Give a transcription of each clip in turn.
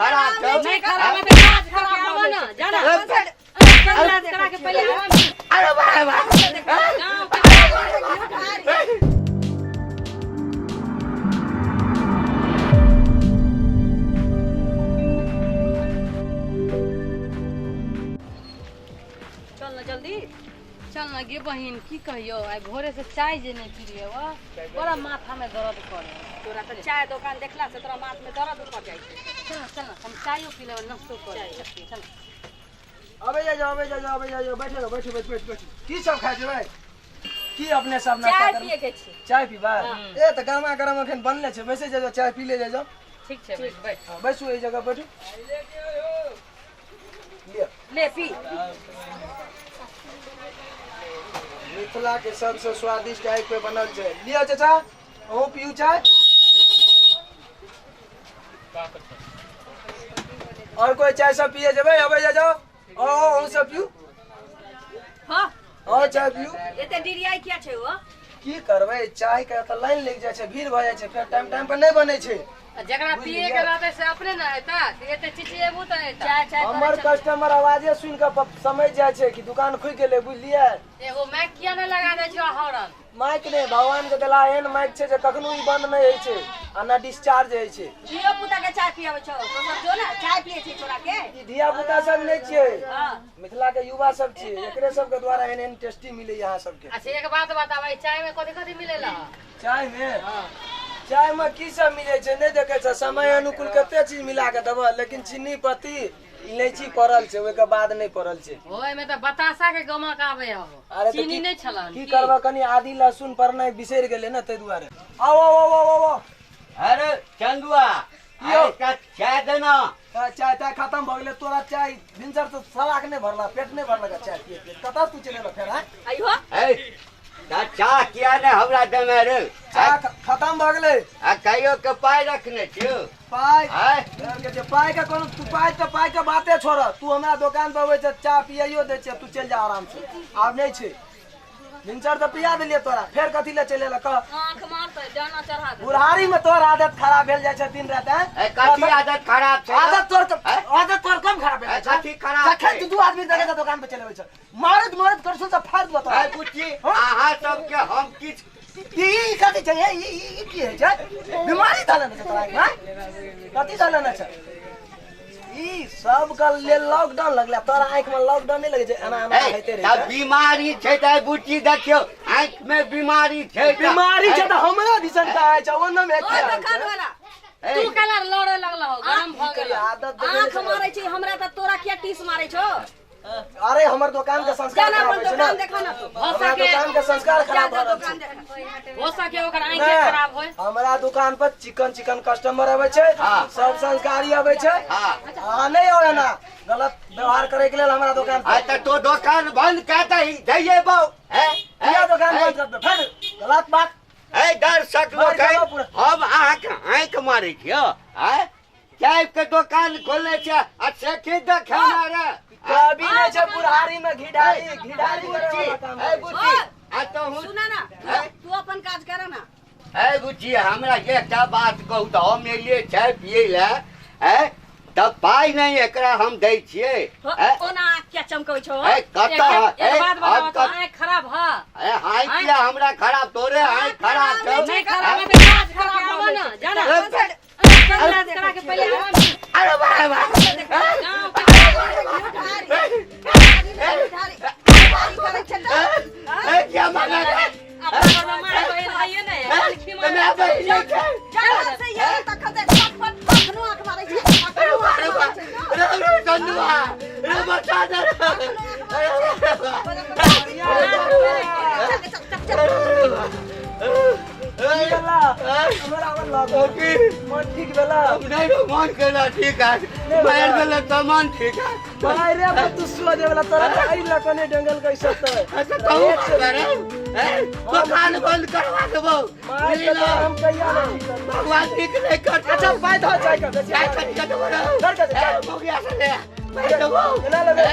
खराब छौ नहीं खराब है तो आज खराब हो ना जाना करा के पहले अरे भाई चल ना जल्दी चल ना गे बहिन की कहियो आई भोरे से चाय जे नहीं पीलिए वा बड़ा माथा में दर्द करे तोरा तो चाय दुकान देखला से तोरा माथ में दर्द पड़ जाई चल चल ना हम चायो पी लेब नाश्तो कर चल अबे जाओ बैठो की सब खाइ छै भाई की अपने सब नाश्ता चाय कर पिए के छी चाय पीबा ए त गरमा गरम अखन बनले छै वैसे जाओ चाय पी ले जाओ ठीक छै बैठ हां बैसू ए जगह बैठू ले पी मिथिला के सबसे स्वादिष्ट आग पे बनल छै लियो चाचा अहूँ पियू चाय और कोई चाय सब पिए जेबै अबे जाओ ओ अहूँ सब पियू हां और चाय पियू एते डिरियाई किया छै ओ की करबै चाय के त लाइन लग जाय छै भीड़ भ जाय छै फिर टाइम पर नहीं बने छै जकरा पिए के रहते से अपने ना एता एते चिचिएबू त एता चाय चाय हमर कस्टमर आवाजे सुन के समझ जाय छै कि दुकान खुल गेलै बुझलियै एगो माइक किया नहीं लगा दे छ हॉर्न माइक ने भगवान के देला एहन माइक छै जे कखनो ई बंद नहीं होय छै आ ना डिस्चार्ज होय छै धियो पुता के चाय पियावे छौ तो सब जो ना चाय पिए छी छोरा के ई धिया पुता सब नहीं छियै हां मिथिला के युवा सब छियै एकरे सब के द्वारा एहन टेस्टी मिले यहाँ सब के अच्छा एक बात बताबै चाय में कथि कथि मिलेला चाय में चाय में की सब मिले छै नहीं देखे छै समय अनुकूल कते चीज मिला के देबो लेकिन चीनी पत्ती इलायची पड़ल छै ओइ के बाद नहीं पड़ल छै ओय में त बतासा के गमक आवे हो अरे तो चीनी नहीं छलन की करबा कनी आदि लहसुन पड़नाइ बिसरि गेलै न तै दुआरे आओ अरे चंदुआ यो। का चाय देना चाय ताय खत्म भ गेलै तोरा चाय भिनसर से सलाक नहीं भरला पेट नहीं भरला चाय पिए कतऽ तू चलेला फेर हैं आइयो ए ता चाह किया ने हमरा देमे रे चाय खत्म भ गेलै आ कहियो के पाई रखने छियो पाय आय पाय के कोनो तू पाय के बाते छोड़ तू हमरा दुकान पर अबै छ चाय पियइयो दे छ तू चल जा आराम से आब नहीं छै भिनसर तो पिया देलिए तोरा फेर कथि ले चलेला क आंख मारते जाना चढ़ा दे बुढ़ारी में तोर आदत खराब भेल जाय छ दिन रात हैं ए कथी आदत खराब छै आदत तोर कम खराब भेल छ कथी खराब छै तू आदमी देखे त दुकान पे चले आबै छ मारत करसु त फाड़ दो ए बुच्ची अहाँ सबके हम किछ ई कथि छै ई की है छ बीमारी धले न तोरा हैं कथि धले न छ ई सब का ले लॉकडाउन लगला तोरा आंख में लॉकडाउन नहीं लगे छै एना हेते रे तब बीमारी छै त बुच्ची देखियो आंख में बीमारी छै बीमारी छै त हमरा दिसन का है छ ओनम ओ एक दुकान वाला तू कलर लड़े लगला हो गरम भ गेल आदत आंख मारै छी हमरा त तोरा किया टीस मारै छौ अरे हमर दुकान के संस्कार जाना खराब अपन है छ ना दुकान देखा ना तू हमरा दुकान के संस्कार खराब जा भ रहल दुकान छै देख हो सके ओकर आंख खराब होय हमरा दुकान पर चिकन कस्टमर आवे छै हाँ। सब संस्कारी आवे छै हां हां नहीं हो ना गलत व्यवहार करे के लेल हमरा दुकान आ पर त तो दुकान बंद कर दही जइए बौ किया दुकान बंद कर दे फिर गलत बात ए दर्शक लोग मार जाओ पूरा। हम आंख मारे छियो हैं चाय के दुकान खोलने छै आ से की देखाना रे कभी नहीं छै बुढ़ारी में घिढारी करे वाला काम ए है। बुच्ची आ तो हूँ सुना ना तू अपन काज कर ना ए बुच्ची हमरा एकटा बात कहू त हम एलिए चाय पिए ले ए तब पाई नहीं एकरा हम दै छियै ओना क्या चमकै छौ ए कता एक बात बताओ तो आंख खराब है ए हाय किया हमरा खराब तोरे हाय खराब छौ नहीं खराब है तो आज खराब हो ना जाना करा के पहले अरे भाई ए क्या मांगा अपना मार बहन आइए ना लिखी मार मैं बहिनी के अरे चंदुआ अरे बचा दे भेला हमरा मन लागो मन ठीक भेला नहीं तो मन केला ठीक है मार गेल तो मन ठीक है भाई रे अब तू सो देवला तोरा आई लकने जंगल कैसे त अच्छा कहू करे दुकान बंद करवा देबो मार के तो हम कहिया नहीं कर भगवान ठीक नहीं कर अच्छा पाय धो जाय कर चाय कर देबो कर के चाय हो गया से मैं देबो केना लगे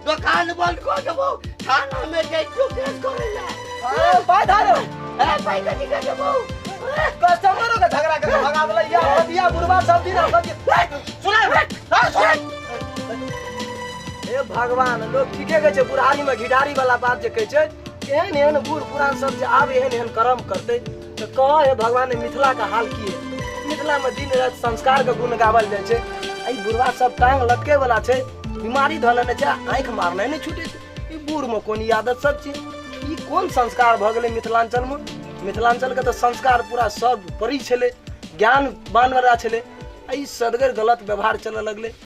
दुकान बंद कर देबो थाना में जाई तो केस करे ले हां पाय धरो पाई का ठीक है देबो कस्टमरों का झगड़ा कर भगा देला या हदिया बुढ़वा सब दिन सुना भगवान लोग ठीके कहै छै बुढ़ारी में घिढारी वाला बात जे कहै छै एहन एहन बूढ़ पुरान सब जे आब एहन एहन कर्म करते तो कह हे भगवान मिथिला का हाल की है। मिथिला में दिन रात संस्कार के गुण गावल जाय छै। आई बुढ़वा सब टांग लटके वाला छै, बीमारी धलने छै, आंख मारने नहीं छूटे छै। ई बूढ़ में कोन ई आदत सब छै? ई कोन संस्कार भ गेलै मिथिलांचल में? मिथिलांचल के तो संस्कार पूरा सर्वोपरि छलै, ज्ञान बान वाला छलै। आई सदगर गलत व्यवहार चलऽ लगले।